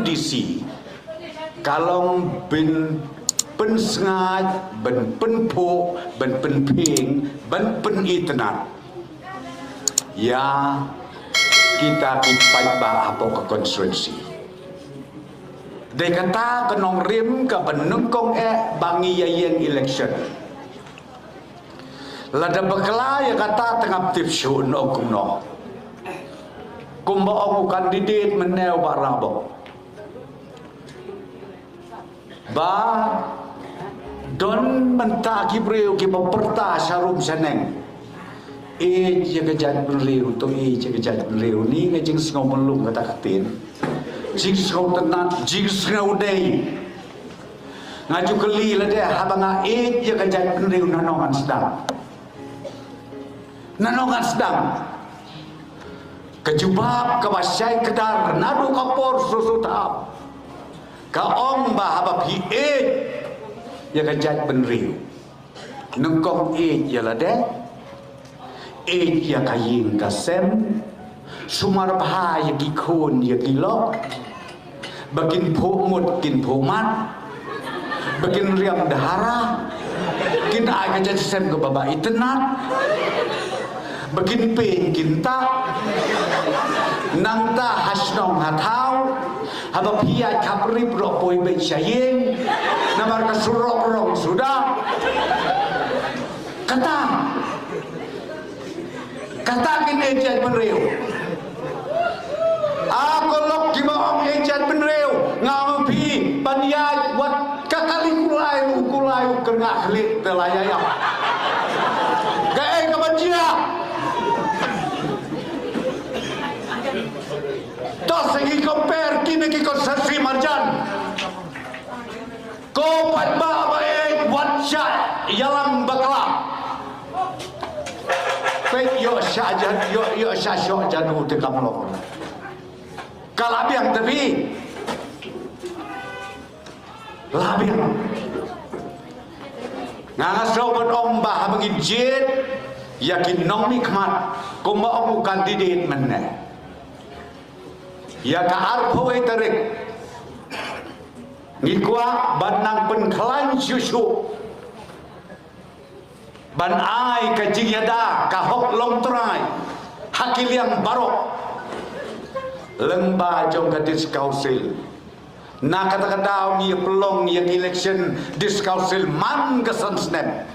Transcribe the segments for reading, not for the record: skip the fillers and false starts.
kondisi kalau ben pensengat, ben penpo, ben penping, ben penitnat, ya kita kipai bah apa ke konstruksi. Dia kata kenong rim ke penungkong bangi yayen election. Lada bekala ya kata tengah tip show no kumno. Kumbaong kandidat meneu Pak Rabo. Ba don mentah kibreu ki memperta syarum seneng. Jaga jat beliau tu jaga jat beliau ni ngajing sengau melung kata katin. Jing sengau tenat, jing sengau day. Ngaju keli lah dia habanga jaga jat beliau nanongan sedang. Nanongan sedang. Kejubab kebasyai kedar nadu kapor susutap. Kaong bahaba pi jaga jat beliau. Nengkong ialah deh. Ya kayin kasem sumar bahaya gikon ya gilok bakin pomut kin pomat bakin riam dahara kin ay kajan sem ke baba itenat bakin pen kinta nangta hasnong hatau haba pia kapri propoi ben syayeng namar kasurok rong sudah katakin ejat benreu. Aku lok di bawah ejat benreu. Ngampi paniai buat kakali kulai kena klik telayayam. Kae kebancia. Tos segi compare kini ki konsesi marjan. Ko pat ba buat syat yalam bakala. Yo syajat jadu tekam lok. Kalabiang tapi labiang. Ngasau berombah mengijit yakin nong nikmat kumba omu kandidat meneh. Ya ka arpo terik. Ngikwa banang penkelan susu. Ban ai ka jigyada ka hok long trai hakil yang barok lemba jong ka diskausil na kata-kata ni pelong yang election diskausil man kesan snap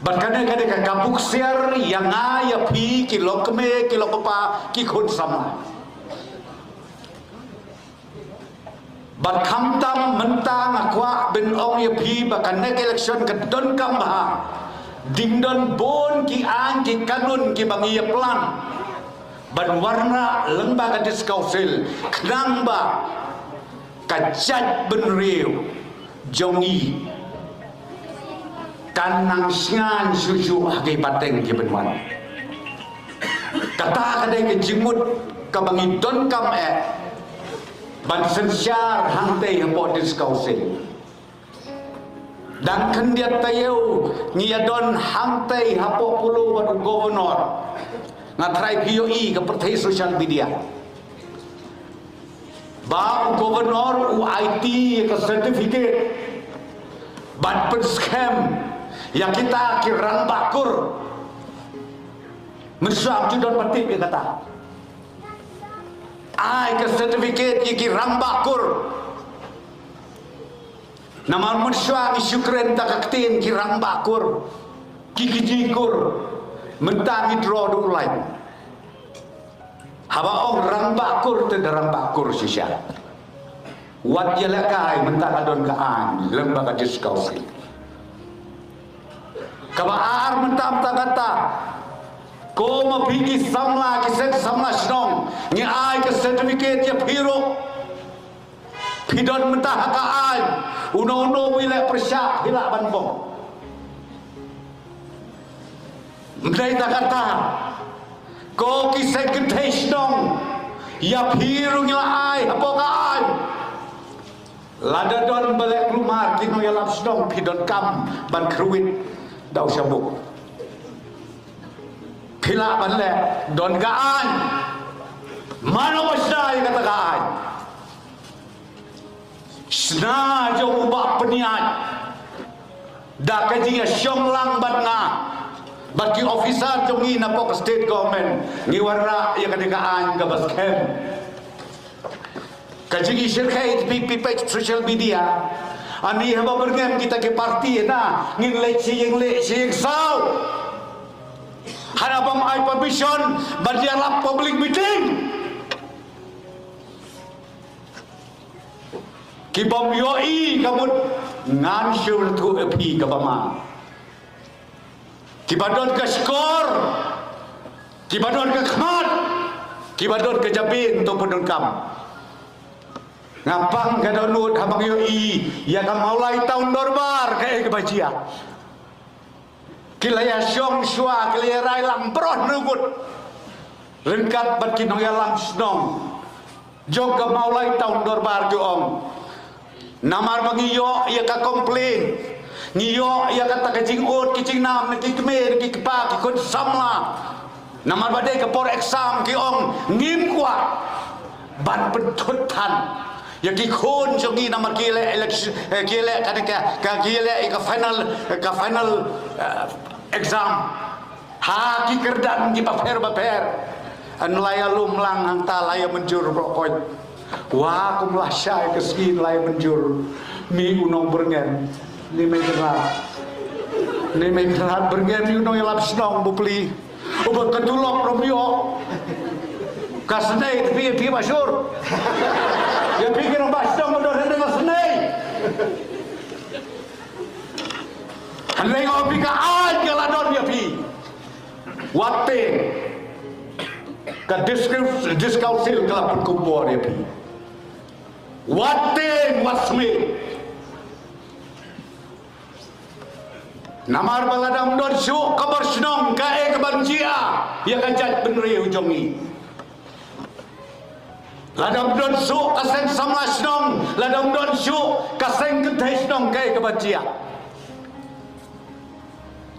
ban kadang-kadang ka kabuk siar yang aya pi kilo keme kilo pepa ki khun sama ban kamtam mentang akwa ben ong ya pi bakan nek election ke don kamba ding don bon ki ang ki kanun ki bang ya plan ban warna lembaga diskausil knamba kajat ben riu jongi kanang singan susu hagi pateng ki benwan kata kadai ke jimut ka bang don kam ban sensyar hantai hapot diskausil dan kendiat tayo ngiyadon hantai hapot puluh wadu gubernur ngatrai POE ke pertai sosial media ba gubernur UIT ke sertifikat ban penskam yang kita kirang bakur mensuap judon patip dia kata ai ke sertifikat iki rambakur nama mensuang syukren takaktin ki rambakur ki jikur mentang draw du lain haba ong rambakur te rambakur sisya wat jelakai mentang adon kaan lembaga diskausi kabaar mentang kata ko mapiki samla kiset samla snong ni ai ke sertifikat ya piro pidon mentah ka ai uno wila persyak hila banbong mdai ta kata ko kiset gede snong ya piro ni ai apa ka ai lada don balek rumah kino ya lap snong pidon kam ban kruit dau syabuk pila ban le don gaan Mana masna yang katakan? Sna jauh ubah peniat. Dah kajian syong lang bat nga. Bagi officer jongi na po state government. Ngiwara yang katakan ke baskem. Kajian syirkait page social media. Ani haba bergem kita ke parti na. Ngin lek siyeng saw. Hanapam ay permission. Badialap public meeting. Kibam yoi kabut ngan syur tu api kabama. Kibadon ke skor, kibadon ke khmat, kibadon ke jabin tu pendon kam. Ngapang kadonut habang yoi ya kam maulai tahun dorbar ke bajia. Kilaya syong syua kilaya rai lang beron nugut. Lengkat bat kinong ya lang snong. Jog ke maulai tahun dorbar ke om. Namar bangiyo ia ka komplain ngiyo ia kata kecing ut kecing nam ki kemer ki kepa ki kon samla namar badai ke por exam ki ong ngim kwa ban pentutan ya ki khon jongi namar ki election ki le ka ki le ka final exam ha ki kerdan ki paper an laya lumlang hang ta laya menjur pokok. Wah, kumlah syai keskin lai menjur mi unong berngen ni mai kerat berngen mi unong elap senong bupli ubah ketulok romio kasnei tapi masyur ya pikir mbak senong udah ada kasnei handai ngopi ka aja ladon ya pi wate ka diskausil kelapun kumpor ya pi Wate wasmi namar baladam don su kabar senong kae kebancia ya kajat benri ujongi ladam don su kaseng sama senong ladam don su kaseng kedai senong kae kebancia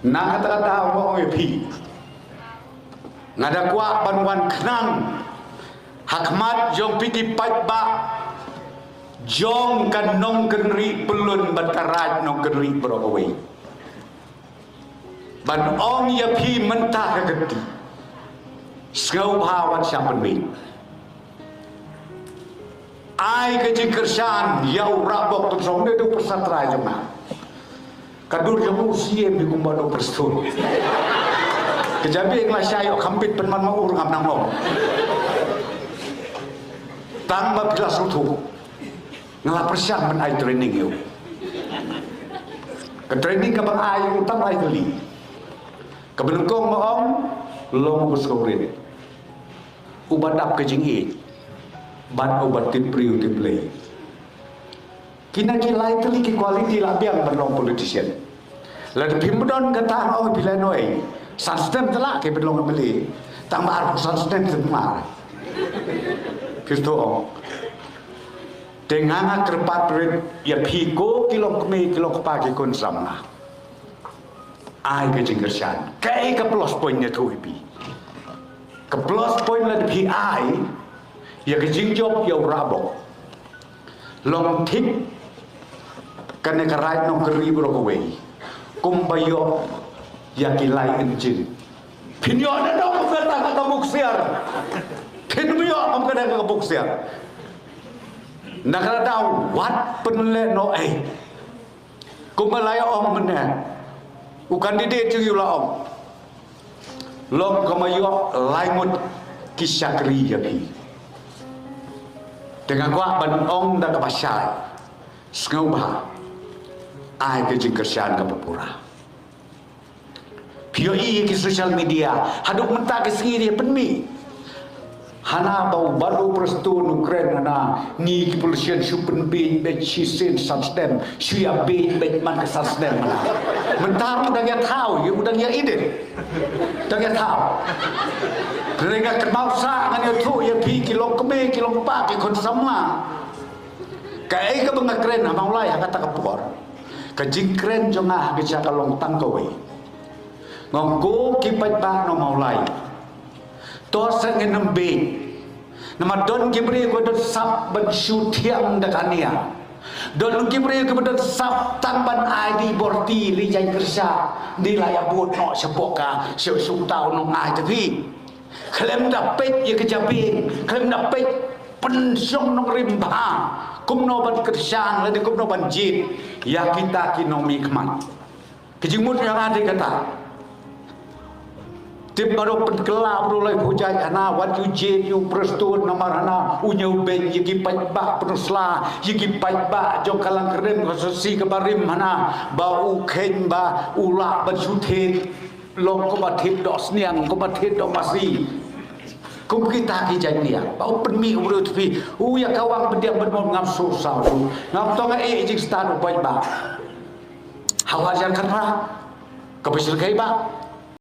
na kata-kata mo pi ngada kuat banwan kenang hakmat jong piti patba jong kan nong kenri pelun batarat nong kenri berokawai ban ong ya pi mentah kegeti skau bhawan siapan bin ai kejing kersan yau rabok tu song de persatra jema kadur jamu usia bi kumbado perstur kejabi ngla syayo kampit penman mau ngam nang long tamba bila sutu ngala persian men ai training yo ke training ka bang ai utam ai tuli ke benengkong maong long buskore ubadap ke jingi ban obat tip priu tip play kina kilai tuli ki quality labiang benong politician la de pimdon kata oh bila noi sanstem telah ke benong beli tambah sanstem semar Kristo dengan kerpat red ya piko kilong kemi kilong pagi kon samna ai ke jinggersan kai ke plus pointnya tu ipi ke plus point la di ai ya ke jingjob ya rabok long tik kan ke right no keri brokowe kumbayo ya kilai enjin pinyo na do ko kata ka buksiar pinyo am kada ka buksiar nakala daw wat penle no kumalaya om mena u candidate ju yula om lom kamayo laimut kisakri yapi dengan kuat ban ong da kapasai skauba ai ke jingkersan ka papura POI ke social media haduk mentak ke sendiri penmi hana bau baru perstun Ukraine hana ni kepolisian supen bin bechisin substem suya bin man ke substem mana mentar udah ya tahu ya udah ya ide udah ya tahu mereka kemausa kan itu ya pi kilo keme kilo pa ki kon sama kai ka bang Ukraine mau lah ya kata kapor ka jingkren jonga ke kalong tangkoi ngongko kipat ba no mau lai to sa ngenembe nama don kibri ko don sap ban syutiang dakania don kibri ko don sap tamban ID borti li jai kerja di layak buat no sepoka seusung tahun no ngai tapi klaim dapat ya kejabing klaim dapat pensiun no rimba kum no ban kerjaan lagi kum no ban jin ya kita kinomi keman kejimut yang ada kata Tim baru penkelap oleh hujai ana wat ujen yu prestun namarana unyau ben yigi pajba penusla yigi pajba jong kalang keren khususi kebarim mana bau ken ba ula bersuthet long ko bathit dos niang ko bathit do masi kum kita ki jania bau penmi urut pi ya kawang pendiam bermon ngam susah ngam tonga jing stan pajba hawajan kan pa kebesil kai ba